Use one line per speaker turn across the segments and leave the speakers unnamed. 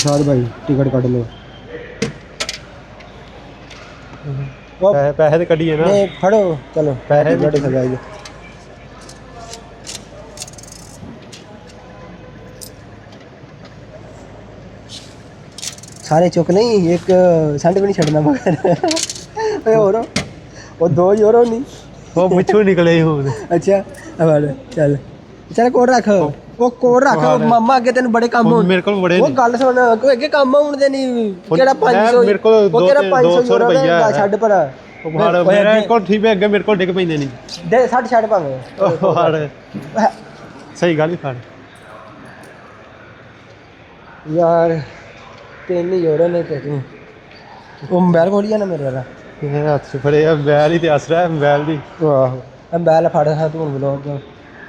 शाद भाई ticket cut लो
पैसे तो कटिए ना
नहीं फड़ो चलो
पैसे
टिकट सजाइए सारे चुक नहीं एक सेंट भी नहीं छड़ना मगर और वो दो ही और नहीं
वो मुझू निकले हूँ
अच्छा अब चल चल कोड रख वो कोड रख मामा अगे तेन बड़े काम होण
मेरे को बड़े
वो गल सुन कोई अगे काम होण दे नहीं केड़ा 500
मेरे को
वो केड़ा 500 रुपया छੱਡ पर
मेरे को ठीक है अगे मेरे को डिग पैंदे नहीं
दे 60 छੱਡ भाਵੇਂ
सही गल ही फड़
यार तीन ही जोड़े ने ते तू वो मोबाइल खोल लिया ना मेरे वाला
हथ च फड़े मोबाइल ही ते हस रहा है मोबाइल दी
आहो मोबाइल फड़ है तू ब्लॉग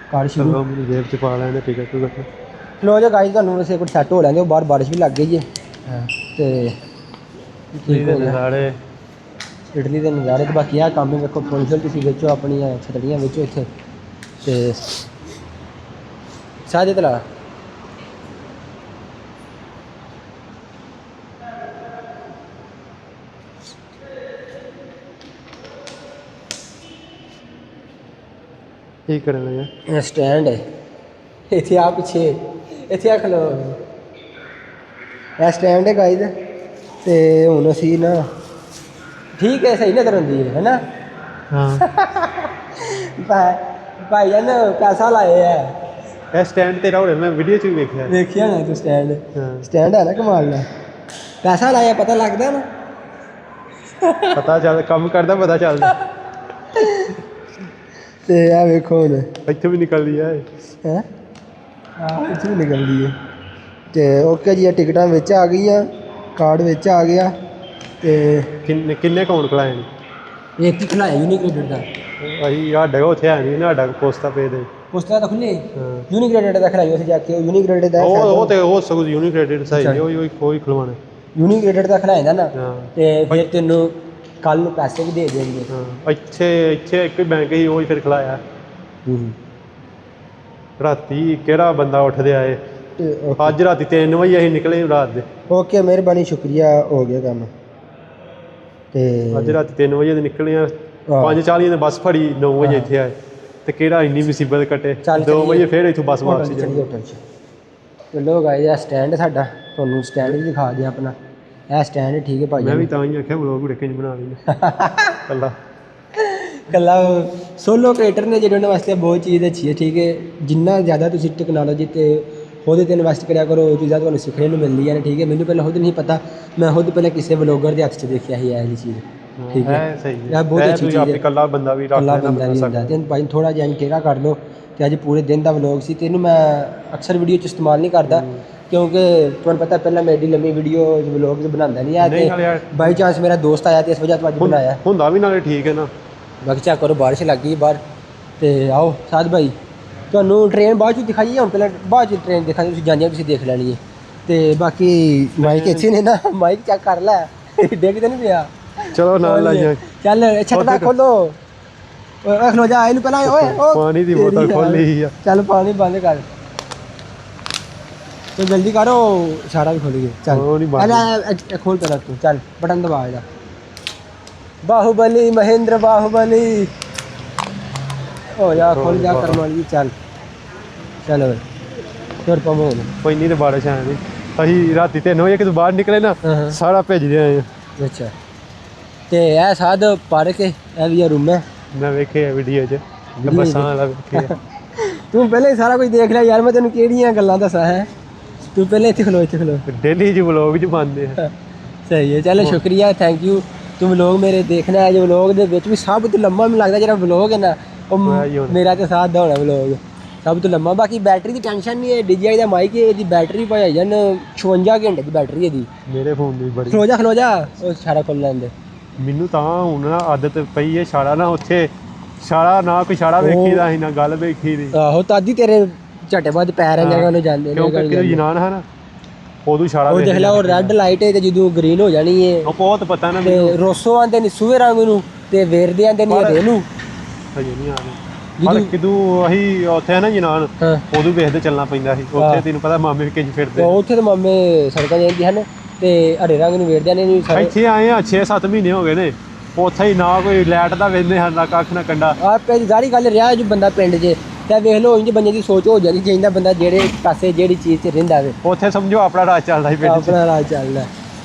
कार शुरू
मेरी जेब च पा लेने टिकट टुकट
लो जो गाइस ਤੁਹਾਨੂੰ ਵੈਸੇ ਕੁਝ ਸੈੱਟ ਹੋ ਲੈਂਦੇ ਉਹ ਬਾਹਰ ਬਾਰਿਸ਼ ਵੀ ਲੱਗ ਗਈ ਹੈ ਤੇ
ਠੀਕ ਹੋ ਨਜ਼ਾਰੇ
ਇਟਲੀ ਦੇ ਨਜ਼ਾਰੇ ਤੇ ਬਾਕੀ ਆ ਕੰਮ ਵੇਖੋ ਪੁਲਿਸ ਤੁਸੀਂ ਵੇਚੋ ਆਪਣੀਆਂ ਛਤੜੀਆਂ ਵੇਚੋ ਇੱਥੇ ਤੇ ਸਾਜੇ ਤਲਾ
ਕੀ ਕਰਨ ਲੱਗਾ
ਸਟੈਂਡ ਹੈ ਇੱਥੇ ਆ ਪਿੱਛੇ ਇੱਥੇ ਆ ਖਲੋ ਇਹ ਸਟੈਂਡ ਹੈ ਗਾਈਜ਼ ਤੇ ਹੁਣ ਅਸੀਂ ਨਾ ਠੀਕ ਹੈ ਸਹੀ ਨਜ਼ਰ ਆਉਂਦੀ ਹੈ ਨਾ
ਹਾਂ
ਭਾਈ ਜਾਨ ਪੈਸਾ ਲਾਏ ਹੈ
ਇਹ ਸਟੈਂਡ ਤੇਰਾ ਹੋਰੇ ਮੈਂ ਵੀਡੀਓ 'ਚ ਵੀ ਵੇਖਿਆ
ਦੇਖਿਆ ਨਾ ਤੂੰ ਸਟੈਂਡ
ਹਾਂ
ਸਟੈਂਡ ਹੈ ਨਾ ਕਮਾਲ ਦਾ ਪੈਸਾ ਲਾਇਆ ਪਤਾ ਲੱਗਦਾ ਨਾ
ਪਤਾ ਚੱਲ ਕੰਮ ਕਰਦਾ ਪਤਾ ਚੱਲਦਾ
ਤੇ ਆ ਵੇਖੋ ਹੁਣ
ਇੱਥੇ ਵੀ ਨਿਕਲਦੀ ਹੈ
ਹੈ ਆਹ ਇੱਥੇ ਵੀ ਨਿਕਲਦੀ ਹੈ ਤੇ ਓਕੇ ਜੀ ਇਹ ਟਿਕਟਾਂ ਵਿੱਚ ਆ ਗਈਆਂ ਕਾਰਡ ਵਿੱਚ ਆ ਗਿਆ ਤੇ
ਕਿੰਨੇ ਅਕਾਊਂਟ ਖੁਲਾਏ ਨੇ
ਇੱਕ ਹੀ ਖਲਾਇਆ ਯੂਨੀਕ੍ਰੈਡਿਟ ਦਾ
ਅਸੀਂ ਸਾਡਾ ਉੱਥੇ ਹੈ ਨਹੀਂ ਨਾ ਸਾਡਾ ਪੋਸਟਾ ਪੇ ਦੇ
ਪੁਸਤਕਾਂ ਤਾਂ ਖੁੱਲੇ ਯੂਨੀਕ੍ਰੈਡਿਟ ਦਾ ਖਲਾਈ ਉੱਥੇ ਜਾ ਕੇ ਯੂਨੀਕ੍ਰੈਡਿਟ ਦਾ
ਉਹ ਤੇ ਉਹ ਸਗੋਂ ਯੂਨੀਕ੍ਰੈਡਿਟ ਸਹੀ ਹੈ ਉਹ ਕੋਈ ਖਲਵਾਣਾ
ਯੂਨੀਕ੍ਰੈਡਿਟ ਦਾ ਖਲਾਇਆ ਨਾ
ਹਾਂ
ਤੇ ਫਿਰ ਤੈਨੂੰ ਕੱਲ ਨੂੰ ਪੈਸੇ ਵੀ ਦੇ ਦੇਣਗੇ
ਹਾਂ ਇੱਥੇ ਇੱਕ ਹੀ ਬੈਂਕ ਹੀ ਉਹ ਹੀ ਫਿਰ ਖਲਾਇਆ ਰਾਤੀ ਕਿਹੜਾ ਬੰਦਾ ਉੱਠਦੇ ਆਏ ਅੱਜ ਰਾਤੀ 3 ਵਜੇ ਅਸੀਂ ਨਿਕਲੇ ਰਾਤ ਦੇ
ਓਕੇ ਮਿਹਰਬਾਨੀ ਸ਼ੁਕਰੀਆ ਹੋ ਗਿਆ ਕੰਮ ਤੇ
ਅੱਜ ਰਾਤੀ 3 ਵਜੇ ਦੇ ਨਿਕਲੇ ਆ 5:40 ਦੀ ਬੱਸ ਫੜੀ 9 ਵਜੇ ਇੱਥੇ ਆਏ ਤੇ ਕਿਹੜਾ ਇੰਨੀ ਮੁਸੀਬਤ ਕੱਟੇ 2 ਵਜੇ ਫਿਰ ਇੱਥੋਂ ਬੱਸ ਵਾਪਸੀ
ਚਲੀ ਹੋਟਲ 'ਚ ਚਲੋ ਗਾਇਸ ਇਹ ਸਟੈਂਡ ਸਾਡਾ ਤੁਹਾਨੂੰ ਸਟੈਂਡ ਵੀ ਦਿਖਾ ਦਿਆ ਆਪਣਾ ਇਹ ਸਟੈਂਡ ਠੀਕ ਹੈ ਭਾਈ
ਮੈਂ ਵੀ ਤਾਂ ਹੀ ਆਖਿਆ ਵਲੋਗ ਵੀਡੀਓ ਕਿੰਜ ਬਣਾ ਲਈ
ਕੱਲਾ ਸੋਲੋ ਕ੍ਰੀਏਟਰ ਨੇ ਜਿਹੜੇ ਉਹਨਾਂ ਵਾਸਤੇ ਬਹੁਤ ਚੀਜ਼ ਅੱਛੀ ਹੈ ਠੀਕ ਹੈ ਜਿੰਨਾ ਜ਼ਿਆਦਾ ਤੁਸੀਂ ਟੈਕਨੋਲੋਜੀ ਤੇ ਉਹਦੇ 'ਤੇ ਇਨਵੈਸਟ ਕਰਿਆ ਕਰੋ ਉਹ ਚੀਜ਼ਾਂ ਤੁਹਾਨੂੰ ਸਿੱਖਣ ਨੂੰ ਮਿਲਦੀਆਂ ਨੇ ਠੀਕ ਹੈ ਮੈਨੂੰ ਪਹਿਲਾਂ ਖੁਦ ਨਹੀਂ ਪਤਾ ਮੈਂ ਖੁਦ ਪਹਿਲਾਂ ਕਿਸੇ ਵਲੋਗਰ ਦੇ ਹੱਥ 'ਚ ਦੇਖਿਆ ਸੀ ਇਹ ਚੀਜ਼ ਠੀਕ ਹੈ
ਸਹੀ
ਇਹ ਬਹੁਤ ਅੱਛੀ ਚੀਜ਼ ਹੈ
ਇਕੱਲਾ ਬੰਦਾ ਵੀ ਰੱਖ
ਲੈਣਾ ਤੇ ਭਾਈ ਥੋੜ੍ਹਾ ਜਿਹਾ ਇੰਕੇਰਾ ਕਰ ਲਓ ਤੇ ਅੱਜ ਪੂਰੇ ਦਿਨ ਦਾ ਵਲੋਗ ਸੀ ਤੇ ਇਹਨੂੰ ਮੈਂ ਅਕਸਰ ਵੀਡੀਓ 'ਚ ਇਸਤੇਮਾਲ ਨਹੀਂ ਕਰਦਾ ਕਿਉਂਕਿ ਤੁਹਾਨੂੰ ਪਤਾ ਪਹਿਲਾਂ ਮੈਂ ਐਡੀ ਲੰਮੀ ਵੀਡੀਓ ਵਲੋਗ ਬਣਾਉਂਦਾ ਨਹੀਂ ਆ ਤੇ ਬਾਈ ਚਾਂਸ ਮੇਰਾ ਦੋਸਤ ਆਇਆ ਤੇ ਇਸ ਵਜ੍ਹਾ ਤੋਂ ਅੱਜ ਬਣਾਇਆ
ਹੁੰਦਾ ਵੀ ਨਾਲੇ ਠੀਕ ਹੈ ਨਾ
ਬਾਕੀ ਚੈੱਕ ਕਰੋ ਬਾਰਿਸ਼ ਲੱਗ ਗਈ ਬਾਹਰ ਤੇ ਆਓ ਸਾਦ ਭਾਈ ਤੁਹਾਨੂੰ ਟ੍ਰੇਨ ਬਾਅਦ 'ਚ ਦਿਖਾਈਏ ਹੁਣ ਪਹਿਲਾਂ ਬਾਅਦ 'ਚ ਟ੍ਰੇਨ ਦੇਖਾਂਗੇ ਤੁਸੀਂ ਜਾਂਦੇ ਤੁਸੀਂ ਦੇਖ ਲੈਣੀ ਹੈ ਤੇ ਬਾਕੀ ਮਾਈਕ ਇੱਥੇ ਨੇ ਨਾ ਮਾਈਕ ਚੈੱਕ ਕਰ ਲੈ ਦੇਖਦੇ ਨਹੀਂ ਪਿਆ
ਚਲੋ ਨਾਲ ਲੈ ਜਾ
ਚੱਲ ਛੱਡਦਾ ਖੋਲੋ ਓਏ ਖਲੋ ਜਾ ਇਹਨੂੰ ਪਹਿਲਾਂ ਓਏ
ਪਾਣੀ ਦੀ ਬੋਤਲ ਖੋਲੀ ਆ
ਚੱਲ ਪਾਣੀ ਬੰਦ ਕਰ ਤੇ ਜਲਦੀ ਕਰੋ ਸਾਰਾ ਵੀ ਖੋਲ ਗਏ ਚੱਲ ਅਰੇ ਖੋਲ ਪਹਿਲਾਂ ਤੂੰ ਚੱਲ ਬਟਨ ਦਬਾ ਇਹਦਾ ਬਾਹੂਬਲੀ ਮਹਿੰਦਰ ਬਾਹੂਬਲੀ ਓ ਯਾਰ ਖੋਲ ਜਾ ਕਰਮ ਵਾਲੀ ਚੱਲ ਚਲੋ ਤੁਰ ਪਮੋ
ਕੋਈ ਨਹੀਂ ਤੇ ਬਾਰਿਸ਼ ਆਣੀ ਅਸੀਂ ਰਾਤੀ 3 ਵਜੇ ਕਿਤੇ ਬਾਹਰ ਨਿਕਲੇ ਨਾ ਸਾਰਾ ਭੇਜਦੇ ਆਏ
ਅੱਛਾ ਤੇ ਇਹ ਸਾਧ ਪੜ ਕੇ ਇਹ ਵੀ ਰੂਮ ਹੈ
ਮੈਂ ਵੇਖਿਆ ਵੀਡੀਓ 'ਚ ਬੱਸਾਂ ਵਾਲਾ ਵੇਖਿਆ
ਤੂੰ ਪਹਿਲੇ ਸਾਰਾ ਕੁਝ ਦੇਖ ਲਿਆ ਯਾਰ ਮੈਂ ਤੈਨੂੰ ਕਿਹੜੀਆਂ ਗੱਲਾਂ ਦੱਸਾਂ ਹੈ ਤੂੰ ਪਹਿਲੇ ਇੱਥੇ ਖਲੋ
ਡੇਲੀ ਜੀ ਵਲੋਗ 'ਚ ਪਾਉਂਦੇ ਆ
ਸਹੀ ਹੈ ਚਲੋ ਸ਼ੁਕਰੀਆ ਥੈਂਕ ਯੂ ਤੂੰ ਵਲੋਗ ਮੇਰੇ ਦੇਖਣਾ ਹੈ ਜੋ ਵਲੋਗ ਦੇ ਵਿੱਚ ਵੀ ਸਭ ਤੋਂ ਲੰਮਾ ਮੈਨੂੰ ਲੱਗਦਾ ਜਿਹੜਾ ਵਲੋਗ ਹੈ ਨਾ ਉਹ ਮੇਰਾ ਤੇ ਸਾਥ ਦਾ ਹੋਣਾ ਵਲੋਗ ਸਭ ਤੋਂ ਲੰਮਾ ਬਾਕੀ ਬੈਟਰੀ ਦੀ ਟੈਨਸ਼ਨ ਨਹੀਂ ਹੈ DJI ਦਾ ਮਾਈਕ ਹੈ ਇਹਦੀ ਬੈਟਰੀ ਭਾਈ ਜਾਨ 56 ਘੰਟੇ ਦੀ ਬੈਟਰੀ ਇਹਦੀ
ਮੇਰੇ ਫੋਨ ਦੀ ਬੜੀ
ਖਲੋ ਜਾ ਉਹ ਸਾਰਾ ਖੋਲ ਲੈਂਦੇ
ਮੈਨੂੰ ਤਾਂ ਹੁਣ ਨਾ ਆਦਤ ਪਈ ਹੈ ਛਾੜਾ ਨਾ ਉੱਥੇ ਛਾੜਾ ਨਾ ਕੋਈ ਛਾੜਾ ਵੇਖੀ ਦਾ ਸੀ ਨਾ ਗੱਲ ਵੇਖੀ ਦੀ
ਆਹੋ ਤਾਦੀ ਤੇਰੇ ਝਟੇ ਬਾਅਦ ਪੈਰ ਜਗ੍ਹਾ ਨੂੰ ਜਾਂਦੇ ਨੇ
ਕਿਉਂਕਿ ਕਿਹੜੀ ਜਨਾਨ ਹੈ ਨਾ ਉਦੋਂ ਛਾੜਾ
ਉਹ ਦੇਖ ਲੈ ਉਹ ਰੈੱਡ ਲਾਈਟ ਹੈ ਤੇ ਜਦੋਂ ਗ੍ਰੀਨ ਹੋ ਜਾਣੀ ਹੈ
ਉਹ ਬਹੁਤ ਪਤਾ ਨਾ
ਤੇ ਰੋਸੋ ਆਂਦੇ ਨੇ ਸੂਏ ਰੰਗ ਨੂੰ ਤੇ ਵੇਰਦੇ ਆਂਦੇ ਨੇ ਹਰੇ ਨੂੰ
ਹਜੇ ਨਹੀਂ ਆ ਪਰ ਕਿਦੋਂ ਅਸੀਂ ਉੱਥੇ ਹੈ ਨਾ ਜਨਾਨ
ਹਾਂ
ਉਦੋਂ ਵੇਖਦੇ ਚੱਲਣਾ ਪੈਂਦਾ ਸੀ ਉੱਥੇ ਤੈਨੂੰ ਪਤਾ ਮਾਮੇ ਵੀ ਕਿੰਜ ਫਿਰਦੇ
ਉੱਥੇ ਤਾਂ ਮਾਮੇ ਸੜਕਾਂ ਜਾਂਦੀਆਂ ਹਨ ਤੇ ਹਰੇ ਰੰਗ ਨੂੰ ਵੇੜਦੇ ਨੇ ਸਾਰੇ।
ਇੱਥੇ ਆਏ ਆ 6-7 ਮਹੀਨੇ ਹੋ ਗਏ ਨੇ ਉੱਥੇ ਹੀ ਨਾ ਕੋਈ ਲਾਈਟ ਦਾ ਵੇਂਦੇ ਹਨ ਨਾ ਕੱਖ ਨਾ ਕੰਡਾ
ਆ ਸਾਰੀ ਗੱਲ ਰਿਹਾ ਜੋ ਬੰਦਾ ਪਿੰਡ 'ਚ ਤੇ ਵੇਖ ਲਓ ਇੰਜ ਬੰਦੇ ਦੀ ਸੋਚ ਹੋ ਜਾਂਦੀ ਚਾਹੀਦਾ ਬੰਦਾ ਜਿਹੜੇ ਪਾਸੇ ਜਿਹੜੀ ਚੀਜ਼ 'ਚ ਰਹਿੰਦਾ ਵੇ
ਉੱਥੇ ਸਮਝੋ ਆਪਣਾ ਰਾਜ ਚੱਲਦਾ ਸੀ ਪਿੰਡ 'ਚ
ਆਪਣਾ ਰਾਜ ਚੱਲਦਾ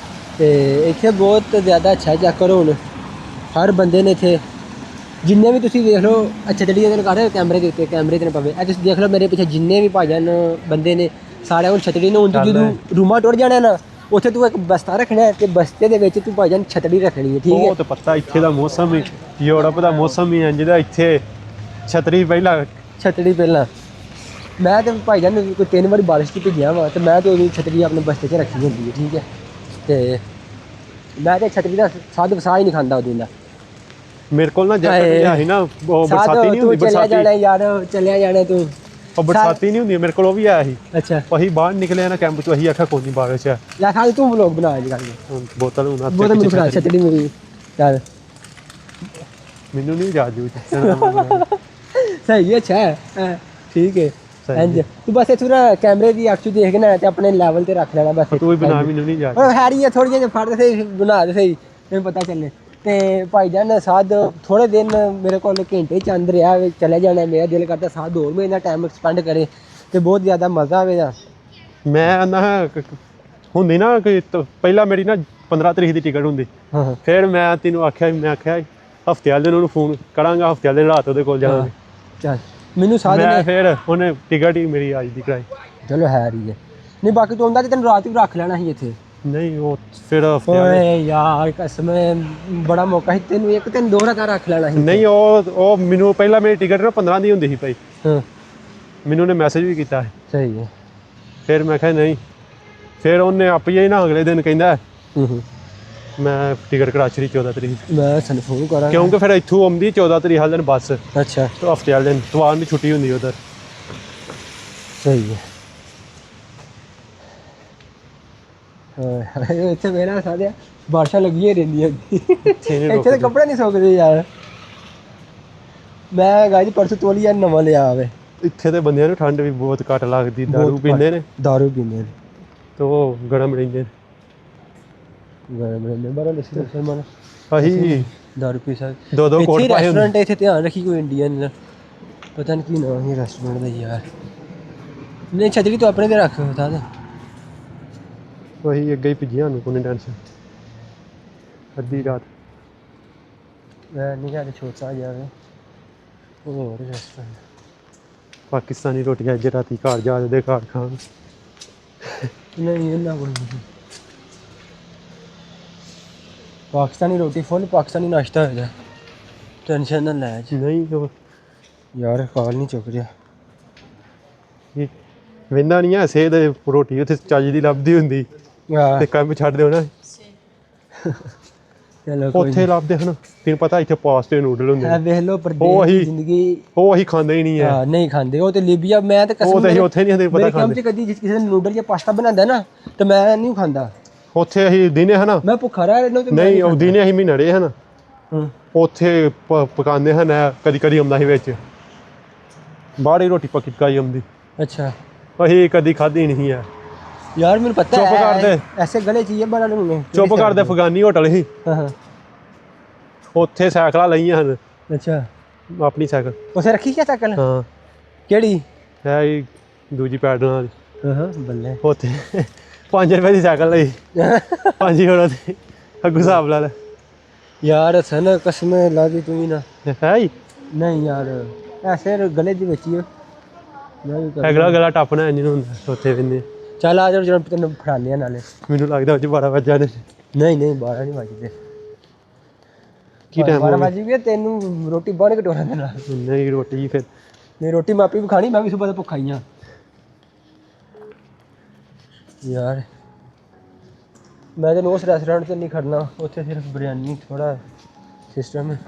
ਤੇ ਇੱਥੇ ਬਹੁਤ ਜ਼ਿਆਦਾ ਅੱਛਾ ਚੈੱਕ ਕਰੋ ਹੁਣ ਹਰ ਬੰਦੇ ਨੇ ਇੱਥੇ ਜਿੰਨੇ ਵੀ ਤੁਸੀਂ ਦੇਖ ਲਓ ਅੱਛਾ ਜਿਹੜੀ ਇਹਦੇ ਕਰ ਕੈਮਰੇ ਦੇ ਉੱਤੇ ਕੈਮਰੇ ਤੇ ਨਾ ਪਵੇ ਇਹ ਤੁਸੀਂ ਦੇਖ ਲਓ ਮੇਰੇ ਪਿੱਛੇ ਜਿੰਨੇ ਵੀ ਭਾਜਨ ਬੰਦੇ ਨੇ ਸਾਰਿਆਂ ਕੋਲ ਛਤਰੀ ਨੂੰ ਹੁਣ ਜਦੋਂ ਰੂਮਾਂ ਟੁੱਟ ਜਾਣਾ ਨਾ ਉੱਥੇ ਤੂੰ ਇੱਕ ਬਸਤਾ ਰੱਖਣਾ ਤੇ ਬਸਤੇ ਦੇ ਵਿੱਚ ਤੂੰ ਭਾਜਨ ਛਤਰੀ ਰੱਖਣੀ ਹੈ ਠੀਕ ਹੈ
ਉਹ ਤਾਂ ਪਤਾ ਇੱਥੇ ਦਾ ਮੌਸਮ ਹੀ ਯੂਰਪ ਦਾ ਮੌਸਮ ਹੀ ਇੰਜ ਦਾ ਇੱਥੇ ਛਤਰੀ ਪਹਿਲਾਂ
ਛਤਰੀ ਪਹਿਲਾਂ ਮੈਂ ਤੇ ਭਾਈਜਾਨ ਕੋਈ 3 ਵਾਰੀ ਬਾਰਿਸ਼ 'ਚ ਭਿੱਜਿਆ ਵਾ ਤੇ ਮੈਂ ਤੇ ਉਹਦੀ ਛਤਰੀ ਆਪਣੇ ਬਸਤੇ 'ਚ ਰੱਖੀ ਹੁੰਦੀ ਹੈ ਠੀਕ ਹੈ ਤੇ ਮੈਂ ਤੇ ਛਤਰੀ ਦਾ ਸਾਧ ਵਸਾ ਹੀ ਨਹੀਂ ਖਾਂਦਾ ਉਹਦੇ ਨਾਲ
ਮੇਰੇ ਕੋਲ ਨਾ ਜੈਕਟ ਆਹੀ ਨਾ ਉਹ ਬਰਸਾਤੀ ਨਹੀਂ ਹੁੰਦੀ
ਚਲਿਆ ਜਾਣਾ ਯਾਰ ਚਲਿਆ ਜਾਣਾ ਤੂੰ
ਉਹ ਬਰਸਾਤੀ ਨਹੀਂ ਹੁੰਦੀ ਮੇਰੇ ਕੋਲ ਉਹ ਵੀ ਆਇਆ ਸੀ
ਅੱਛਾ
ਅਸੀਂ ਬਾਹਰ ਨਿਕਲੇ ਨਾ ਕੈਂਪ ਚੋਂ ਅਸੀਂ ਆਖਿਆ ਕੋਈ ਨਹੀਂ ਬਾਰਿਸ਼ ਆ
ਲੈ ਖਾਲੀ ਤੂੰ ਵਲੋਗ ਬਣਾ ਜੀ ਕਰਕੇ
ਬੋਤਲ ਹੁਣ
ਬਹੁਤ ਮੈਨੂੰ ਫੜਾ ਛਤਰੀ ਮੇਰੀ ਚੱਲ
ਮੈਨੂੰ ਨਹੀਂ ਯਾਦ ਜੂ
ਸਹੀ ਅੱਛਾ ਹੈ ਠੀਕ ਹੈ ਇੰਜ ਤੂੰ ਬਸ ਇੱਥੇ ਨਾ ਕੈਮਰੇ ਦੀ ਅੱਖ 'ਚ ਦੇਖ ਨਾ ਤੇ ਆਪਣੇ ਲੈਵਲ ਤੇ ਰੱਖ ਲੈਣਾ ਬਸ
ਤੂੰ ਵੀ ਬਣਾ ਮੈਨੂੰ ਨਹੀਂ ਯਾਦ
ਉਹ ਹੈਰੀ ਹੈ ਥੋੜੀ ਜਿਹੀ ਫੜ ਦੇ ਸਹੀ ਬਣਾ ਦੇ ਸਹੀ ਤੈਨੂੰ ਪਤਾ ਚੱਲੇ ਤੇ ਭਾਈਜਾਨ ਸਾਧ ਥੋੜੇ ਦਿਨ ਮੇਰੇ ਕੋਲ ਘੰਟੇ ਚੰਦ ਰਿਹਾ ਚਲੇ ਜਾਣਾ ਮੇਰਾ ਦਿਲ ਕਰਦਾ ਸਾਧ ਹੋਰ ਮਹੀਨਾ ਟਾਈਮ ਐਕਸਪੈਂਡ ਕਰੇ ਤੇ ਬਹੁਤ ਜ਼ਿਆਦਾ ਮਜ਼ਾ ਆਵੇਗਾ
ਮੈਂ ਨਾ ਹੁੰਦੀ ਨਾ ਕਿ ਪਹਿਲਾਂ ਮੇਰੀ ਨਾ 15 ਤਰੀਕ ਦੀ ਟਿਕਟ ਹੁੰਦੀ
ਹਾਂ
ਫਿਰ ਮੈਂ ਤੈਨੂੰ ਆਖਿਆ ਹਫਤੇ ਵਾਲੇ ਦਿਨ ਉਹਨੂੰ ਫੋਨ ਕਰਾਂਗਾ ਹਫਤੇ ਵਾਲੇ ਦਿਨ ਰਾਤ ਉਹਦੇ ਕੋਲ ਜਾਵਾਂਗੇ
ਚੱਲ ਮੈਨੂੰ ਸਾਧ
ਮੈਂ
ਨੇ
ਫਿਰ ਉਹਨੇ ਟਿਕਟ ਹੀ ਮੇਰੀ ਅੱਜ ਦੀ ਕਰਾਈ
ਚਲੋ ਹੈਰੀ ਹੈ ਨਹੀਂ ਬਾਕੀ ਤੂੰ ਆਉਂਦਾ ਤੇ ਤੈਨੂੰ ਰਾਤ ਵੀ ਰੱਖ ਲੈਣਾ ਸੀ ਇੱਥੇ
ਨਹੀਂ ਉਹ ਫਿਰ ਹਫਤੇ ਵਾਲੇ
ਓਏ ਯਾਰ ਕਸਮ ਬੜਾ ਮੌਕਾ ਸੀ ਤੈਨੂੰ ਇੱਕ ਦਿਨ ਦੋ ਰਾਤਾਂ ਰੱਖ ਲੈਣਾ ਸੀ
ਨਹੀਂ ਉਹ ਮੈਨੂੰ ਪਹਿਲਾਂ ਮੇਰੀ ਟਿਕਟ ਨਾ 15 ਦੀ ਹੁੰਦੀ ਸੀ ਭਾਈ
ਹਾਂ
ਮੈਨੂੰ ਉਹਨੇ ਮੈਸੇਜ ਵੀ ਕੀਤਾ
ਸਹੀ ਹੈ
ਫਿਰ ਮੈਂ ਕਿਹਾ ਨਹੀਂ ਫਿਰ ਉਹਨੇ ਆਪੇ ਹੀ ਨਾ ਅਗਲੇ ਦਿਨ ਕਹਿੰਦਾ
ਹੂੰ
ਮੈਂ ਟਿਕਟ ਕਰਾ ਛੜੀ 14 ਤਰੀਕ
ਮੈਂ ਸਾਨੂੰ ਫੋਨ ਕਰਾਂਗਾ
ਕਿਉਂਕਿ ਫਿਰ ਇੱਥੋਂ ਆਉਂਦੀ 14 ਤਰੀਕ ਵਾਲੇ ਦਿਨ ਬੱਸ
ਅੱਛਾ
ਤੇ ਹਫਤੇ ਵਾਲੇ ਦਿਨ ਤਵਾਰ ਦੀ ਛੁੱਟੀ ਹੁੰਦੀ ਉਧਰ
ਸਹੀ ਹੈ ਹਾਂ ਇੱਥੇ ਮੇਰਾ ਸਾਥਿਆ ਬਾਰਿਸ਼ਾਂ ਲੱਗੀਆਂ ਰਹਿੰਦੀਆਂ ਇੱਥੇ ਤਾਂ ਕੱਪੜੇ ਨਹੀਂ ਸੁੱਕਦੇ ਯਾਰ ਮੈਂ ਗਾਇ ਪਰਸੋਂ ਤੋਲੀਆ ਨਵਾਂ ਲਿਆ ਆਵੇ
ਇੱਥੇ ਤੇ ਬੰਦਿਆਂ ਨੂੰ ਠੰਡ ਵੀ ਬਹੁਤ ਘੱਟ ਲੱਗਦੀ ਦਾਰੂ ਪੀਂਦੇ ਨੇ
ਦਾਰੂ ਪੀਂਦੇ ਨੇ
ਤੇ ਉਹ ਗਰਮ ਰਹਿੰਦੇ ਨੇ
ਗਰਮ ਰਹਿੰਦੇ ਬਾਰਾ ਲੱਸੀ ਮੁਸਲਮਾਨ
ਅਸੀਂ
ਦਾਰੂ ਪੀ ਸਕਦੇ
ਦੋ ਕੋਟ ਪਾਏ ਹੁੰਦੇ
ਰੈਸਟੋਰੈਂਟ ਇੱਥੇ ਧਿਆਨ ਰੱਖੀ ਕੋਈ ਇੰਡੀਅਨ ਪਤਾ ਨਹੀਂ ਕੀ ਨਾਮ ਹੈ ਰੈਸਟੋਰੈਂਟ ਦਾ ਯਾਰ ਨਹੀਂ ਛਤਰੀ ਤੂੰ ਆਪਣੇ ਤੇ ਰੱਖ ਬਤਾ ਦੇ
ਅਸੀਂ ਅੱਗੇ ਹੀ ਭਿੱਜਿਆ ਨੂੰ ਕੋਈ ਟੈਨਸ਼ਨ ਅੱਧੀ ਰਾਤ
ਮੈਂ ਨਹੀਂ ਕਹਿੰਦਾ ਛੋਟਾ ਜਾਵੇ ਉਹ ਹੋਰ ਰੈਸਟੋਰੈਂਟ
ਪਾਕਿਸਤਾਨੀ ਰੋਟੀਆਂ ਅੱਜ ਰਾਤੀ ਘਰ ਜਾ ਦੇ ਘਰ ਖਾਣ
ਨਹੀਂ ਇਹਨਾਂ ਕੋਲ ਨਹੀਂ ਪਾਕਿਸਤਾਨੀ ਰੋਟੀ ਫੁੱਲ ਪਾਕਿਸਤਾਨੀ ਨਾਸ਼ਤਾ ਹੋ ਜਾ ਟੈਨਸ਼ਨ ਨਾ ਲੈ ਜੀ
ਨਹੀਂ ਉਹ
ਯਾਰ ਕਾਲ ਨਹੀਂ ਚੁੱਕ ਰਿਹਾ
ਵੇਂਦਾ ਨਹੀਂ ਆ ਸੇਧ ਰੋਟੀ ਉੱਥੇ ਚੱਜ ਦੀ ਲੱਭਦੀ ਹੁੰਦੀ ਤੇ ਕੰਮ ਛੱਡ ਦਿਓ ਨਾ
ਚਲੋ
ਉੱਥੇ ਲੱਭਦੇ ਹਨ ਤੈਨੂੰ ਪਤਾ ਇੱਥੇ ਪਾਸਤੇ ਨੂਡਲ ਹੁੰਦੇ
ਆ ਵੇਖ ਲਓ ਪਰਦੇਸ ਦੀ ਜ਼ਿੰਦਗੀ
ਉਹ ਅਸੀਂ ਖਾਂਦੇ ਹੀ ਨਹੀਂ ਆ
ਹਾਂ ਨਹੀਂ ਖਾਂਦੇ ਉਹ ਤੇ ਲੀਬੀਆ ਮੈਂ ਤੇ
ਉਹ ਤੇ ਉੱਥੇ ਨਹੀਂ ਪਤਾ
ਮੇਰੇ ਕੰਮ 'ਚ ਕਦੀ ਕਿਸੇ ਨੇ ਨੂਡਲ ਜਾਂ ਪਾਸਤਾ ਬਣਾਉਂਦਾ ਨਾ ਤੇ ਮੈਂ ਨਹੀਂ ਖਾਂਦਾ
ਉੱਥੇ ਅਸੀਂ ਦਿਨੇ ਹਨਾ
ਮੈਂ ਭੁੱਖਾ ਰਹਿ ਰਹਿਣਾ ਤੇ
ਨਹੀਂ ਉਹ ਦਿਨੇ ਅਸੀਂ ਮਹੀਨੇ ਰਹੇ ਹਨ
ਹਾਂ
ਉੱਥੇ ਪਕਾਉਂਦੇ ਹਨ ਕਦੀ ਕਦੀ ਆਉਂਦਾ ਸੀ ਵਿੱਚ ਬਾਹਰ ਹੀ ਰੋਟੀ ਪੱਕੀ ਪਕਾਈ ਆਉਂਦੀ
ਅੱਛਾ
ਅਸੀਂ ਕਦੀ ਖਾਧੀ ਨਹੀਂ ਆ
ਯਾਰ ਮੈਨੂੰ ਪਤਾ
ਚੁੱਪ ਕਰ ਦੇ
ਐਸੇ ਗਲੇ ਚੀਜ਼ ਬਣਾ ਲੂੰਗੇ
ਚੁੱਪ ਕਰਦੇ ਅਫਗਾਨੀ ਹੋਟਲ ਸੀ
ਹਾਂ ਹਾਂ
ਉੱਥੇ ਸਾਈਕਲਾਂ ਲਈਆਂ ਹਨ
ਅੱਛਾ
ਆਪਣੀ ਸਾਈਕਲ
ਉਸੇ ਰੱਖੀ ਕਿਆ ਸਾਈਕਲ
ਹਾਂ
ਕਿਹੜੀ
ਹੈ ਹੀ ਦੂਜੀ ਪੈਡਲ ਨਾਲ
ਹਾਂ ਬੱਲੇ
ਉੱਥੇ 5 ਰੁਪਏ ਦੀ ਸਾਈਕਲ ਲਈ 5 ਯੂਰੋ ਦੀ ਅੱਗੂ ਹਿਸਾਬ ਲਾ ਲੈ
ਯਾਰ ਸਨ ਕਸਮ ਲਾ ਦੀ ਤੂੰ ਵੀ ਨਾ
ਹੈ ਹੀ
ਨਹੀਂ ਯਾਰ ਐਸੇ ਗਲੇ ਦੇ ਵਿੱਚ ਹੀ
ਅਗਲਾ ਗਲਾ ਟੱਪਣਾ ਇੰਜ ਹੁੰਦਾ ਉੱਥੇ ਵੰਦੇ
ਚੱਲ ਆ ਜਾ ਤੈਨੂੰ ਫੜਾਉਂਦੇ ਆ ਨਾਲੇ
ਮੈਨੂੰ ਲੱਗਦਾ ਉਹ 12 ਵਜੇ ਨੇ
ਨਹੀਂ ਨਹੀਂ 12 ਨਹੀਂ ਵੱਜਦੇ
ਕੀ ਟਾਈਮ
12 ਵਜ ਗਏ ਤੈਨੂੰ ਰੋਟੀ ਬਹੁਤ ਘਟੋਰਾ ਦੇ ਨਾਲ
ਨਹੀਂ ਰੋਟੀ ਫਿਰ
ਨਹੀਂ ਰੋਟੀ ਮਾਪੀ ਵੀ ਖਾਣੀ ਮੈਂ ਵੀ ਸੁਬਹ ਦਾ ਭੁੱਖਾ ਹੀ ਆ ਯਾਰ ਮੈਂ ਤਾਂ ਉਸ ਰੈਸਟੋਰੈਂਟ 'ਤੇ ਨਹੀਂ ਖੜਨਾ ਉੱਥੇ ਸਿਰਫ ਬਿਰਿਆਨੀ ਥੋੜਾ ਸਿਸਟਮ ਹੈ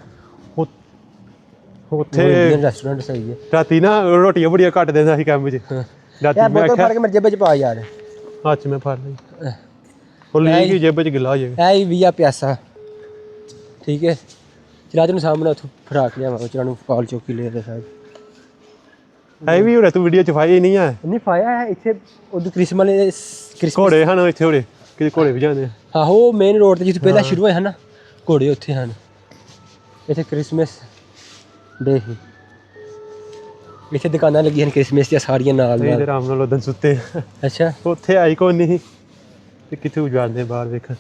ਉੱਥੇ
ਰੈਸਟੋਰੈਂਟ ਸਹੀ ਹੈ
ਰਾਤੀ ਨਾ ਰੋਟੀਆਂ ਬੜੀਆਂ ਘੱਟ ਦਿੰਦਾ ਸੀ ਕੰਮ 'ਚ ਰਾਤੀ
ਯਾਰ
ਮੈਂ
ਬੋਤਲ ਫੜ ਕੇ ਮੇਰੇ ਜੇਬ 'ਚ ਪਾ ਯਾਰ
ਹੱਥ 'ਚ ਮੈਂ ਫੜ ਲਈ ਉਹ ਲਈ ਕਿ ਜੇਬ 'ਚ ਗਿੱਲਾ ਹੋ ਜਾਏਗਾ
ਐ ਹੀ ਵੀਆ ਪਿਆਸਾ ਠੀਕ ਹੈ ਚਲਾ ਤੈਨੂੰ ਸਾਹਮਣੇ ਉੱਥੋਂ ਫੜਾ ਕੇ ਲਿਆਵਾਂ ਚਲਾ ਨੂੰ ਕਾਲ ਚੌਕੀ ਲੈ ਦੇ ਸਾਹਿਬ
ਹੈ ਵੀ ਉਰੇ ਤੂੰ ਵੀਡੀਓ ਚ ਪਾਈ ਨਹੀਂ ਆ
ਨਹੀਂ ਪਾਇਆ ਹੈ ਇੱਥੇ ਉਦੋਂ ਕ੍ਰਿਸਮਸ
ਘੋੜੇ ਹਨ ਇੱਥੇ ਉਰੇ ਕਿਤੇ ਘੋੜੇ ਵੀ ਜਾਂਦੇ ਆ
ਆਹੋ ਮੇਨ ਰੋਡ ਤੇ ਜਿੱਥੇ ਪਹਿਲਾਂ ਸ਼ੁਰੂ ਹੋਇਆ ਨਾ ਘੋੜੇ ਉੱਥੇ ਹਨ ਇੱਥੇ ਕ੍ਰਿਸਮਸ ਡੇ ਹੀ ਇੱਥੇ ਦੁਕਾਨਾਂ ਲੱਗੀਆਂ ਹਨ ਕ੍ਰਿਸਮਸ ਦੀਆਂ ਸਾਰੀਆਂ ਨਾਲ
ਤੇ
ਨਾਲ
ਆਰਾਮ ਨਾਲ ਉਦੋਂ ਸੁੱਤੇ
ਅੱਛਾ
ਉੱਥੇ ਆਈ ਕੋਈ ਨਹੀਂ ਤੇ ਕਿੱਥੇ ਉਜਾੜਦੇ ਬਾਹਰ ਵੇਖਣ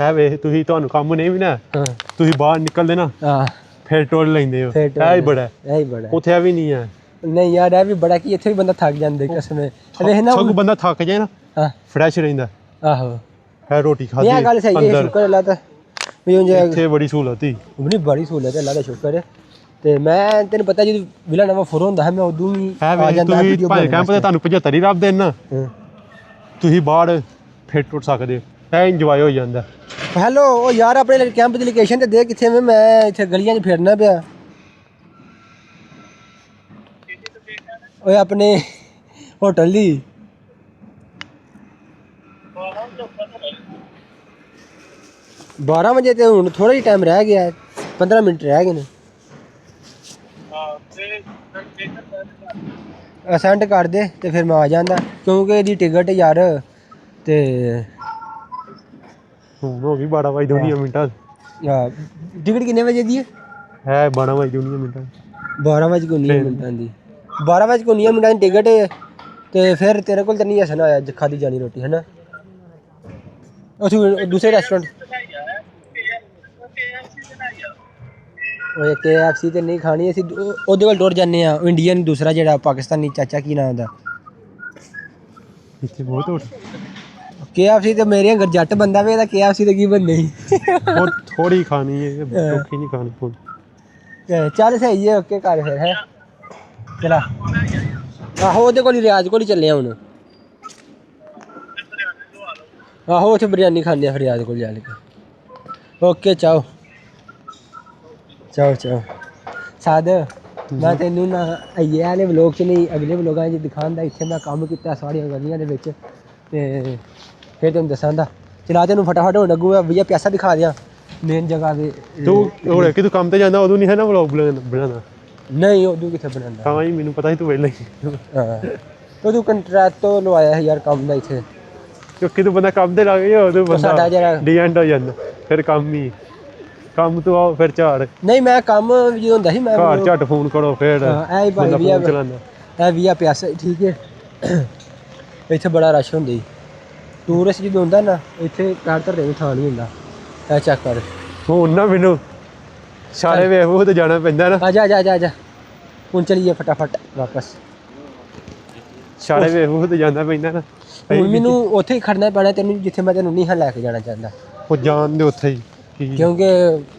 ਹੈ ਵੇ ਤੁਸੀਂ ਤੁਹਾਨੂੰ ਕੰਮ ਨਹੀਂ ਵੀ ਨਾ
ਹਾਂ
ਤੁਸੀਂ ਬਾਹਰ ਨਿਕਲਦੇ ਨਾ
ਹਾਂ
ਫਿਰ ਟੋਲ ਲੈਂਦੇ ਹੋ
ਫਿਰ
ਇਹ ਹੀ ਬੜਾ
ਇਹ ਹੀ ਬੜਾ
ਉੱਥੇ ਆ ਵੀ ਨਹੀਂ ਹੈ
ਨਹੀਂ ਯਾਰ ਇਹ ਵੀ ਬੜਾ ਕੀ ਇੱਥੇ ਵੀ ਬੰਦਾ ਥੱਕ ਜਾਂਦਾ ਕਸਮ ਵੇਖ ਨਾ
ਸਗੋਂ ਬੰਦਾ ਥੱਕ ਜਾਏ ਨਾ
ਹਾਂ
ਫਰੈਸ਼ ਰਹਿੰਦਾ
ਆਹੋ
ਹੈ ਰੋਟੀ ਖਾਦੀ
ਇਹ ਗੱਲ ਸਹੀ ਹੈ ਸ਼ੁਕਰ ਅੱਲਾ ਤਾਂ ਵੀ ਉਂਝ
ਇੱਥੇ ਬੜੀ ਸਹੂਲਤ ਹੀ
ਬੜੀ ਬੜੀ ਸਹੂਲਤ ਹੈ ਅੱਲਾ ਦਾ ਸ਼ੁਕਰ ਹੈ ਤੇ ਮੈਂ ਤੈਨੂੰ ਪਤਾ ਜਦੋਂ ਵਿਲਾ ਨਵਾਂ ਫੁਰ ਹੁੰਦਾ ਹੈ ਮੈਂ ਉਦੋਂ ਵੀ
ਹੈ
ਆ
ਵੇ
ਜਾਂਦਾ
ਤੁਸੀਂ
ਵੀਡੀਓ
ਭਾਵੇਂ ਕੈਂਪ ਤੇ ਤੁਹਾਨੂੰ 75 ਹੀ ਰੱਬ ਦੇਣ ਨਾ
ਹਾਂ
ਤੁਸੀਂ ਬਾਹਰ ਫਿਰ ਟੁੱਟ ਸਕਦੇ ਹੋ ਇਹ ਇੰਜੋਏ ਹੋ ਜਾਂਦਾ
ਹੈਲੋ ਉਹ ਯਾਰ ਆਪਣੇ ਕੈਂਪ ਦੀ ਲੋਕੇਸ਼ਨ ਤੇ ਦੇ ਕਿੱਥੇ ਮੈਂ ਇੱਥੇ ਗਲੀਆਂ 'ਚ ਫਿਰਨਾ ਪਿਆ ਓਏ ਆਪਣੇ ਹੋਟਲ ਦੀ ਬਾਰਾਂ ਵਜੇ ਤੇ ਹੁਣ ਥੋੜਾ ਹੀ ਟਾਈਮ ਰਹਿ ਗਿਆ 15 ਮਿੰਟ ਰਹਿ ਗਏ ਨੇ ਅਸੈਂਡ ਕਰ ਦੇ ਤੇ ਫਿਰ ਮੈਂ ਆ ਜਾਂਦਾ ਕਿਉਂਕਿ ਇਹਦੀ ਟਿਕਟ ਯਾਰ ਤੇ
ਹੁਣ ਹੋ ਗਈ 12 ਵਜੇ 2 ਮਿੰਟਾਂ
ਟਿਕਟ ਕਿੰਨੇ ਵਜੇ ਦੀ ਹੈ
12 ਵਜੇ 2 ਮਿੰਟਾਂ
12 ਵਜੇ 19 ਮਿੰਟਾਂ ਦੀ 12 ਵਜੇ 19 ਮਿੰਟਾਂ ਦੀ ਟਿਕਟ ਹੈ ਤੇ ਫਿਰ ਤੇਰੇ ਕੋਲ ਤਾਂ ਨਹੀਂ ਹਸਣਾ ਆਇਆ ਖਾਦੀ ਜਾਣੀ ਰੋਟੀ ਹੈ ਨਾ ਉੱਥੇ ਦੂਸਰੇ ਰੈਸਟੋਰੈਂਟ ਉਹ KFC ਤੇ ਨਹੀਂ ਖਾਣੀ ਅਸੀਂ ਉਹਦੇ ਕੋਲ ਟੁਰ ਜਾਂਦੇ ਆ ਇੰਡੀਅਨ ਦੂਸਰਾ ਜਿਹੜਾ ਪਾਕਿਸਤਾਨੀ ਚਾਚਾ ਕੀ ਨਾਮ ਦਾ
ਇੱਥੇ ਬਹੁਤ ਹੋਟ
KFC ਤੇ ਮੇਰੇ ਅੰਗਰ ਜੱਟ ਬੰਦਾ ਵੇ ਇਹਦਾ KFC ਤੇ ਕੀ ਬੰਦੇ
ਉਹ ਥੋੜੀ ਖਾਣੀ ਹੈ ਔਖੀ ਨਹੀਂ ਖਾਣੀ ਕੋਈ
ਚੱਲ ਸਹੀ ਹੈ ਓਕੇ ਕਰ ਫਿਰ ਹੈ ਚਲਾ ਆਹੋ ਉਹਦੇ ਕੋਲ ਹੀ ਰਿਆਜ਼ ਕੋਲ ਹੀ ਚੱਲੇ ਆ ਹੁਣ ਆਹੋ ਉੱਥੇ ਬਿਰਿਆਨੀ ਖਾਂਦੇ ਆ ਫਿਰ ਰਿਆਜ਼ ਕੋਲ ਜਾ ਕੇ ਓਕੇ ਚਾਓ ਚਾਓ ਚਾਓ ਸਾਦ ਮੈਂ ਤੈਨੂੰ ਨਾ ਇਹ ਵਾਲੇ ਵਲੋਗ 'ਚ ਨਹੀਂ ਅਗਲੇ ਵਲੋਗਾਂ 'ਚ ਦਿਖਾਉਂਦਾ ਇੱਥੇ ਮੈਂ ਕੰਮ ਕੀਤਾ ਸਾਰੀਆਂ ਗਲੀਆਂ ਦੇ ਵਿੱਚ ਤੇ ਫਿਰ ਤੈਨੂੰ ਦੱਸਾਂਦਾ ਚਲਾ ਤੈਨੂੰ ਫਟਾਫਟ ਹੋਣ ਲੱਗੂਗਾ ਭਈਆ ਪਿਆਸਾ ਦਿਖਾ ਦਿਆਂ ਮੇਨ ਜਗ੍ਹਾ ਦੇ
ਤੂੰ ਹੋਰ ਕਿ ਤੂੰ ਕੰਮ ਤੇ ਜਾਂਦਾ ਉਦੋਂ ਨਹੀਂ ਹੈ ਨਾ ਵਲੌਗ ਬਣਾਉਣਾ
ਨਹੀਂ ਉਦੋਂ ਕਿੱਥੇ ਬਣਾਉਂਦਾ
ਤਾਂ ਹੀ ਮੈਨੂੰ ਪਤਾ ਸੀ ਤੂੰ ਵੇਲੇ
ਹਾਂ ਤੂੰ ਕੰਟਰੈਕਟ ਤੋਂ ਲਵਾਇਆ ਹੈ ਯਾਰ ਕੰਮ ਦਾ ਇੱਥੇ
ਕਿਉਂਕਿ ਤੂੰ ਬੰਦਾ ਕੰਮ ਤੇ ਲੱਗ ਗਿਆ ਉਦੋਂ
ਸਾਡਾ
ਬੰਦਾ
ਜਿਹੜਾ
ਡੀ ਐਂਡ ਹੋ ਜਾਂਦਾ ਫਿਰ ਕੰਮ ਤੋਂ ਆਓ ਫਿਰ ਝਾੜ
ਨਹੀਂ ਮੈਂ ਕੰਮ ਜਦੋਂ ਹੁੰਦਾ ਸੀ ਮੈਂ
ਘਰ ਝੱਟ ਫੋਨ ਕਰੋ ਫਿਰ
ਇਹ ਹੀ ਭਾਈ
ਬੰਦਾ ਫੋਨ ਚਲਾਉਂਦਾ
ਇਹ ਵੀਆ ਪਿਆਸਾ ਠੀਕ ਹੈ ਇੱਥੇ ਬੜਾ ਰਸ਼ ਹੁੰਦਾ ਜੀ ਟੂਰਿਸਟ ਜਦੋਂ ਹੁੰਦਾ ਨਾ ਇੱਥੇ ਪੈਰ ਧਰਨੇ ਨੂੰ ਥਾਂ ਨਹੀਂ ਹੁੰਦਾ ਇਹ ਚੈੱਕ ਕਰ
ਹੁਣ ਨਾ ਮੈਨੂੰ ਸਾਰੇ ਵੇਖ ਉਹ ਤੇ ਜਾਣਾ ਪੈਂਦਾ ਨਾ
ਆ ਜਾ ਜਾ ਜਾ ਜਾ ਹੁਣ ਚਲੀਏ ਫਟਾਫਟ ਵਾਪਸ
ਸਾਰੇ ਵੇਖ ਉਹ ਤੇ ਜਾਣਾ ਪੈਂਦਾ ਨਾ
ਹੁਣ ਮੈਨੂੰ ਉੱਥੇ ਹੀ ਖੜਨਾ ਪੈਣਾ ਤੈਨੂੰ ਜਿੱਥੇ ਮੈਂ ਤੈਨੂੰ ਨਹੀਂ ਲੈ ਕੇ ਜਾਣਾ ਚਾਹੁੰਦਾ
ਉਹ ਜਾਣ ਦੇ ਉੱਥੇ ਹੀ
ਕਿਉਂਕਿ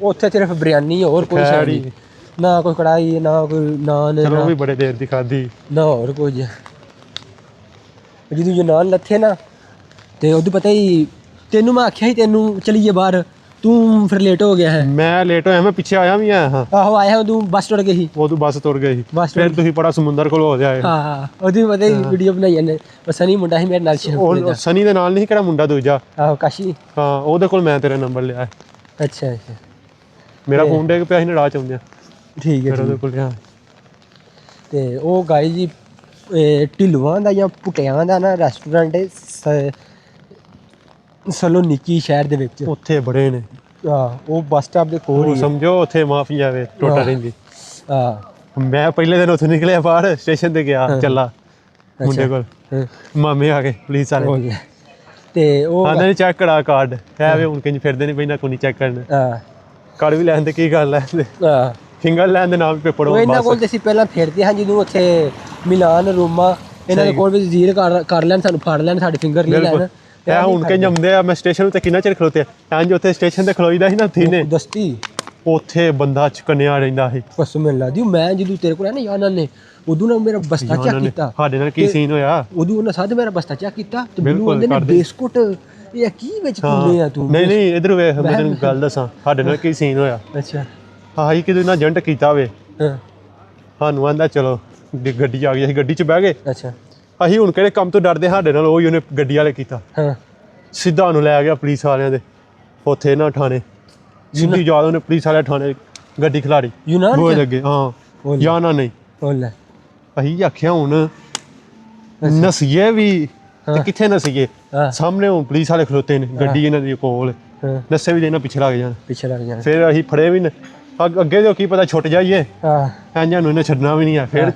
ਉੱਥੇ ਸਿਰਫ ਬਿਰਿਆਨੀ ਹੋਰ ਕੋਈ ਸ਼ੈ ਨਹੀਂ ਨਾ ਕੋਈ ਕੜਾਈ ਨਾ ਕੋਈ ਨਾਨ
ਚਲੋ ਵੀ ਬੜੇ ਦੇਰ ਦੀ ਖਾਧੀ
ਨਾ ਹੋਰ ਕੁਝ ਜਦੋਂ ਜੋ ਨਾਨ ਲੱਥੇ ਨਾ ਤੇ ਉਹਦੇ ਪਤਾ ਹੀ ਤੈਨੂੰ ਮੈਂ ਆਖਿਆ ਸੀ ਤੈਨੂੰ ਚਲੀਏ ਬਾਹਰ ਤੂੰ ਫਿਰ ਲੇਟ ਹੋ ਗਿਆ ਹੈ
ਮੈਂ ਲੇਟ ਹੋਇਆ ਮੈਂ ਪਿੱਛੇ ਆਇਆ ਵੀ ਆਇਆ ਹਾਂ
ਆਹੋ ਆਇਆ ਤੂੰ ਬੱਸ ਟੁੱਟ ਗਈ ਸੀ
ਉਹ ਤੂੰ ਬੱਸ ਤੁਰ ਗਈ
ਬੱਸ
ਫਿਰ ਤੁਸੀਂ ਬੜਾ ਸਮੁੰਦਰ ਕੋਲ ਹੋ ਜਾਏ
ਹਾਂ ਉਹਦੀ ਪਤਾ ਹੀ ਵੀਡੀਓ ਬਣਾਈ ਜਾਂਦੇ ਉਹ ਸਨੀ ਮੁੰਡਾ ਸੀ ਮੇਰੇ ਨਾਲ
ਉਹ ਸਨੀ ਦੇ ਨਾਲ ਨਹੀਂ ਕਿਹੜਾ ਮੁੰਡਾ ਦੂਜਾ
ਆਹੋ ਕਾਸ਼ੀ
ਹਾਂ ਉਹਦੇ ਕੋਲ ਮੈਂ ਤੇਰਾ ਨੰਬਰ ਲਿਆ
ਅੱਛਾ ਅੱਛਾ
ਮੇਰਾ ਫੋਨ ਡੇਗ ਪਿਆ ਸੀ ਨੜਾ ਚ ਆਉਂਦਿਆਂ
ਠੀਕ ਹੈ
ਫਿਰ ਉਹਦੇ ਕੋਲ ਲਿਆ
ਤੇ ਉਹ ਗਾਈ ਜੀ ਢਿਲਵਾਂ ਦਾ ਜਾਂ ਪੁਟਿਆਂ ਦਾ ਨਾ ਰੈਸਟੋਰੈਂਟ ਹੈ ਸਲੋਨੀਕੀ ਸ਼ਹਿਰ ਦੇ ਵਿੱਚ
ਉੱਥੇ ਬੜੇ ਨੇ
ਉਹ ਬੱਸ ਸਟਾਪ ਦੇ ਕੋਲ
ਉਹ
ਹੀ
ਸਮਝੋ ਉੱਥੇ ਮਾਫੀਆ ਵੇ ਟੋਟਾ ਰਹਿੰਦੀ ਮੈਂ ਪਹਿਲੇ ਦਿਨ ਉੱਥੇ ਨਿਕਲਿਆ ਬਾਹਰ ਸਟੇਸ਼ਨ ਤੇ ਗਿਆ ਚੱਲਾ ਮੁੰਡੇ ਕੋਲ ਮਾਮੇ ਆ ਗਏ ਪੁਲਿਸ ਵਾਲੇ
ਤੇ ਉਹ
ਆਂਦੇ ਨੇ ਚੈੱਕ ਕਰਾ ਕਾਰਡ ਹੈ ਵੇ ਹੁਣ ਕਿੰਜ ਫਿਰਦੇ ਨਹੀਂ ਪੈਣਾ ਕੋਈ ਚੈੱਕ ਕਰਨ ਕਾਰਡ ਵੀ ਲੈਣ ਤੇ ਕੀ ਗੱਲ ਹੈ ਫਿੰਗਰ ਲੈਣ ਦੇ ਨਾਮ ਪੇਪਰ
ਉਹ ਇਹਨਾਂ ਕੋਲ ਤੇ ਅਸੀਂ ਪਹਿਲਾਂ ਫਿਰਦੇ ਹਾਂ ਜਦੋਂ ਉੱਥੇ ਮਿਲਾਨ ਰੋਮਾ ਇਹਨਾਂ ਦੇ ਕੋਲ ਵੀ ਜ਼ੀਰ ਕਰ ਲੈਣ ਸਾਨੂੰ ਫੜ ਲੈਣ ਸਾਡੇ ਫਿੰਗਰ ਨਹੀਂ ਲੈਣ
ਇਹ ਹੁਣ ਕਿ ਜੰਮਦੇ ਆ ਮੈਂ ਸਟੇਸ਼ਨ ਉੱਤੇ ਕਿੰਨਾ ਚਿਰ ਖਲੋਤੇ ਇੰਜ ਉੱਥੇ ਸਟੇਸ਼ਨ ਤੇ ਖਲੋਈਦਾ ਸੀ ਨਾ ਥੀਨੇ
ਦਸਤੀ
ਉੱਥੇ ਬੰਦਾ ਚਕਨਿਆ ਰਹਿੰਦਾ ਸੀ
ਬਸ ਮੈਨੂੰ ਲੱਗਦੀ ਮੈਂ ਜਦੋਂ ਤੇਰੇ ਕੋਲ ਆਇਆ ਨਾ ਯਾਰ ਨੇ ਉਦੋਂ ਨਾ ਮੇਰਾ ਬਸਤਾ ਚੈੱਕ ਕੀਤਾ
ਸਾਡੇ ਨਾਲ ਕੀ ਸੀਨ ਹੋਇਆ
ਉਦੋਂ ਉਹਨਾਂ ਸਾਧ ਮੇਰਾ ਬਸਤਾ ਚੈੱਕ ਕੀਤਾ ਤੇ ਮੈਨੂੰ ਕਹਿੰਦੇ ਨੇ ਬਿਸਕੁਟ ਇਹ ਕੀ ਵਿੱਚ ਕੁੰਨੇ ਆ ਤੂੰ
ਨਹੀਂ ਇਧਰ ਵੇਖ ਮੈਂ ਤੈਨੂੰ ਗੱਲ ਦੱਸਾਂ ਸਾਡੇ ਨਾਲ ਕੀ ਸੀਨ ਹੋਇਆ
ਅੱਛਾ
ਆਹੀ ਕਿਦੋਂ ਨਾ ਏਜੰਟ ਕੀਤਾ ਵੇ ਸਾਨੂੰ ਆਂਦਾ ਚਲੋ ਗੱਡੀ ਆ ਗਈ ਅਸੀਂ ਗੱਡੀ 'ਚ ਬਹਿ ਗਏ
ਅੱਛਾ
ਅਸੀਂ ਹੁਣ ਕਿਹੜੇ ਕੰਮ ਤੋਂ ਡਰਦੇ ਸਾਡੇ ਨਾਲ ਉਹੀ ਉਹਨੇ ਗੱਡੀ ਵਾਲੇ ਕੀਤਾ ਸਿੱਧਾ ਉਹਨੂੰ ਲੈ ਗਿਆ ਪੁਲਿਸ ਵਾਲਿਆਂ ਦੇ ਉੱਥੇ ਨਾ ਥਾਣੇ ਸਿੱਧੀ ਜਾ ਉਹਨੇ ਪੁਲਿਸ ਵਾਲੇ ਥਾਣੇ ਗੱਡੀ ਖਿਲਾਰੀ ਬੋਝ ਅੱਗੇ ਹਾਂ ਜਾਣਾ ਨਹੀਂ
ਉਹ ਲੈ
ਅਸੀਂ ਆਖਿਆ ਹੁਣ ਨਸੀਏ ਵੀ ਤੇ ਕਿੱਥੇ ਨਸੀਏ,
ਹਾਂ
ਸਾਹਮਣੇ ਹੁਣ ਪੁਲਿਸ ਵਾਲੇ ਖਲੋਤੇ ਨੇ, ਗੱਡੀ ਇਹਨਾਂ ਦੀ ਕੋਲ,
ਹਾਂ
ਨਸੇ ਵੀ ਇਹਨਾਂ ਪਿੱਛੇ ਲੱਗ ਜਾਣ।
ਪਿੱਛੇ ਲੱਗ ਜਾਣਾ।
ਫਿਰ ਅਸੀਂ ਫੜੇ ਵੀ ਅੱਗੇ ਜੋ ਕੀ ਪਤਾ ਛੁੱਟ ਜਾਈਏ,
ਹਾਂ
ਇੰਜਾਂ ਨੂੰ ਇਹਨੇ ਛੱਡਣਾ ਵੀ ਨਹੀਂ ਆ। ਫਿਰ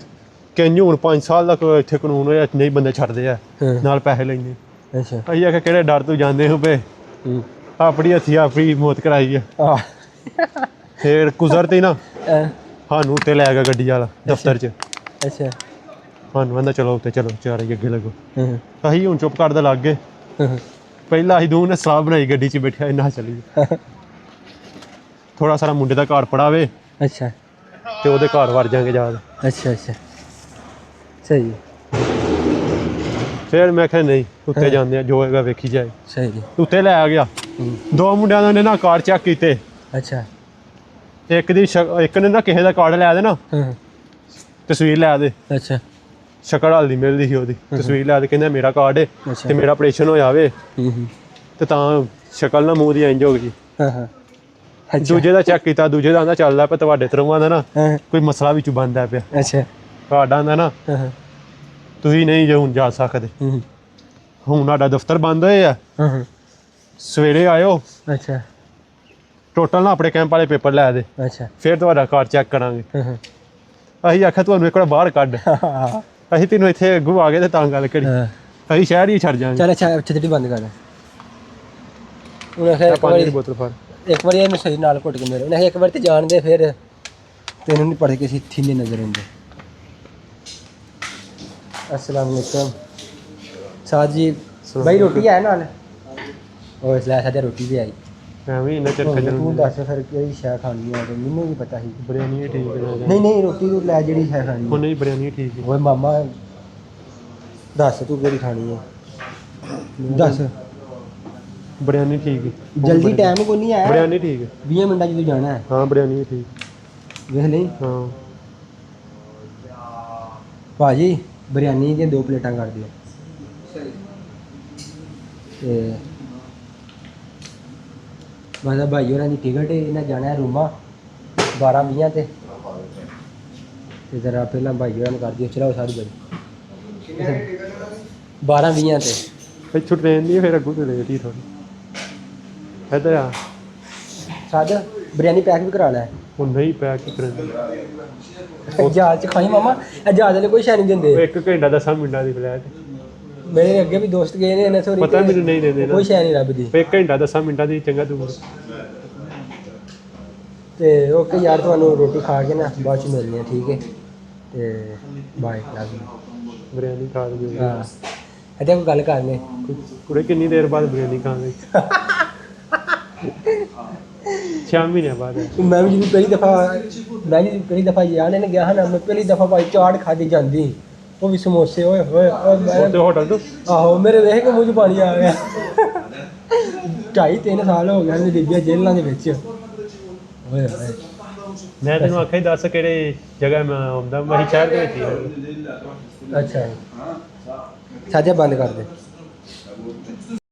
ਕਹਿੰਦੇ ਹੁਣ 5 ਸਾਲ ਤੱਕ ਇੱਥੇ ਕਾਨੂੰਨ ਹੋਇਆ ਨਹੀਂ ਬੰਦੇ ਛੱਡਦੇ ਆ, ਨਾਲ ਪੈਸੇ ਲੈਂਦੇ।
ਅੱਛਾ
ਅਸੀਂ ਆਖਿਆ ਕਿਹੜੇ ਡਰ ਤੋਂ ਜਾਂਦੇ ਹੋ ਪਏ, ਆਪਣੀ ਹੱਥੀਂ ਆਪਣੀ ਮੌਤ ਕਰਾਈ ਆ।
ਆਹ
ਫਿਰ ਕੁਦਰਤੀ ਨਾ ਸਾਨੂੰ ਉੱਤੇ ਲੈ ਗਿਆ ਗੱਡੀ ਵਾਲਾ ਦਫ਼ਤਰ 'ਚ।
ਅੱਛਾ
ਸਾਨੂੰ ਕਹਿੰਦਾ ਚਲੋ ਉੱਤੇ ਚਲੋ, ਚਾਰੇ ਅੱਗੇ ਲੱਗੋ।
ਹਾਂ
ਅਸੀਂ ਹੁਣ ਚੁੱਪ ਕਰਦੇ ਲੱਗ ਗਏ। ਪਹਿਲਾਂ ਅਸੀਂ ਦੋਵੇਂ ਨੇ ਸਲਾਹ ਬਣਾਈ ਗੱਡੀ 'ਚ ਬੈਠਿਆ ਇੰਨਾ ਚੱਲੀਏ, ਥੋੜਾ ਸਾਰਾ ਮੁੰਡੇ ਦਾ ਘਰ ਪੜਾਵੇ
ਅੱਛਾ
ਤੇ ਉਹਦੇ ਘਰ ਵੜ ਜਾਾਂਗੇ ਜਾ ਕੇ।
ਅੱਛਾ ਅੱਛਾ ਸਹੀ
ਫਿਰ ਮੈਂ ਕਿਹਾ ਨਹੀਂ ਉੱਤੇ ਜਾਂਦੇ ਆ, ਜੋ ਹੈਗਾ ਵੇਖੀ ਜਾਏ।
ਸਹੀ ਜੀ।
ਉੱਤੇ ਲੈ ਆ ਗਿਆ। 2 ਮੁੰਡਿਆਂ ਨੇ ਨਾ ਕਾਰਡ ਚੈੱਕ ਕੀਤੇ।
ਅੱਛਾ
ਇੱਕ ਨੇ ਨਾ ਕਿਸੇ ਦਾ ਕਾਰਡ ਲੈ ਦੇ ਨਾ,
ਹਾਂ
ਤਸਵੀਰ ਲੈ ਦੇ,
ਅੱਛਾ
ਸ਼ਕਲ ਹਲਦੀ ਮਿਲਦੀ ਸੀ ਉਹਦੀ, ਤਸਵੀਰ ਲੈ ਦੇ, ਕਹਿੰਦਾ ਮੇਰਾ ਕਾਰਡ ਹੈ
ਅੱਛਾ
ਤੇ ਮੇਰਾ ਆਪਰੇਸ਼ਨ ਹੋਇਆ ਵੇ ਤੇ ਤਾਂ ਸ਼ਕਲ ਨਾ ਮੂੰਹ ਦੀ ਇੰਜ ਹੋ ਗਈ।
ਹਾਂ ਹਾਂ
ਦੂਜੇ ਦਾ ਚੈੱਕ ਕੀਤਾ, ਦੂਜੇ ਦਾ ਆਂਦਾ ਚੱਲਦਾ ਪਿਆ ਤੁਹਾਡੇ ਤਰ੍ਹਾਂ ਦਾ ਨਾ
ਹਾਂ
ਕੋਈ ਮਸਲਾ ਵਿੱਚ ਬਣਦਾ ਪਿਆ।
ਅੱਛਾ
ਤੁਹਾਡਾ ਆਂਦਾ ਨਾ
ਹਾਂ
ਤੁਸੀਂ ਨਹੀਂ ਜੇ ਹੁਣ ਜਾ ਸਕਦੇ, ਹੁਣ ਸਾਡਾ ਦਫ਼ਤਰ ਬੰਦ ਹੋਏ ਆ,
ਹਾਂ
ਸਵੇਰੇ ਆਇਓ,
ਅੱਛਾ
ਟੋਟਲ ਨਾ ਆਪਣੇ ਕੈਂਪ ਵਾਲੇ ਪੇਪਰ ਲੈ ਦੇ,
ਅੱਛਾ
ਫਿਰ ਤੁਹਾਡਾ ਕਾਰਡ ਚੈੱਕ ਕਰਾਂਗੇ।
ਹਾਂ
ਅਸੀਂ ਆਖਿਆ ਤੁਹਾਨੂੰ ਇੱਕ ਵਾਰ ਬਾਹਰ ਕੱਢ,
ਹਾਂ
ਅਸੀਂ ਤੈਨੂੰ ਇੱਥੇ ਅੱਗੋਂ ਆ ਗਏ ਤੇ ਤਾਂ ਗੱਲ ਕਰੀ, ਅਸੀਂ ਸ਼ਹਿਰ ਹੀ ਛੱਡ ਜਾਾਂਗੇ।
ਚੱਲ ਅੱਛਾ ਛੱਡੀ ਬੰਦ ਕਰ। ਉਹਨੇ ਫਿਰ
ਪਾਣੀ ਦੀ ਬੋਤਲ ਫੜ।
ਇੱਕ ਵਾਰੀ ਇਹਨੂੰ ਸਹੀ ਨਾਲ ਘੁੱਟ ਕੇ ਮੇਰੇ ਉਹਨੇ ਇੱਕ ਵਾਰੀ ਤੇ ਜਾਣਦੇ, ਫਿਰ ਤੈਨੂੰ ਨਹੀਂ ਪੜ੍ਹ ਕੇ ਸੀ ਥੀਨੇ ਨਜ਼ਰ ਆਉਂਦੇ। अस्सलाम वालेकुम साद जी, भाई रोटी है नाल? और इसलिए साढ़े रोटी भी आई।
मैं भी इन्ना चिर
तू दस फिर केड़ी शै खानी है? मैनू भी पता ही
बिरयानी ठीक है।
नहीं नहीं रोटी तू लै जेड़ी शै खानी है।
नहीं बिरयानी ठीक है।
ओए मामा दस तू केड़ी खानी है दस।
बिरयानी ठीक है।
जल्दी टाइम को नहीं है।
बिरयानी ठीक है।
20 मिनट तू जाना है।
हाँ बिरयानी ठीक
वेख नहीं।
हाँ
भाजी बिरयानी दी 2 प्लेटां कर दियो। ते बस भाई होरां दी टिकट है, इन्हें जाना है रूमा 12:20 ते जरा पहला भाई होरां कर दियो। चलाओ सारी बड़ी 12:20 ते
पिछू ट्रेन नहीं फिर अगू तो लेट ही थोड़ी इधर आ।
साद बिरयानी पैक भी करा लै।
वो नहीं पैक ही करनी।
जहाज च खाई मामा, जहाज वाले कोई शै नहीं देंदे।
1 घंटा 10 मिनट की फ्लाइट।
मेरे अगे भी दोस्त गए ने इन्हें थोड़ी
पता मैंने नहीं देंदे
कोई शै नहीं लभदी।
1 घंटा 10 मिनट की चंगा दूर।
ते ओके यार तुहानू रोटी खा के ना बाद च मिलने हैं, ठीक है? ते बाय लव यू।
बिरयानी खा ली।
हाँ इत्थे कोई गल करने
कुड़े कितनी देर बाद बिरयानी खाएंगे? 6 महीने बाद।
मैं भी पहली दफ़ा यार ने गया ना, मैं पहली दफ़ा भाई चाट खादी जाती, वो भी समोसे। ओए होए
होटल तो
आहो मेरे वेख के मुँह च पानी आ गया। 2.5-3 साल हो गए लीबिया जेलों के विच। ओए होए
मैं तेन आख्या ही दस कि जगह मैं आਉਂਦਾ मैं शहर के विच ही।
अच्छा साजा बंद कर दे।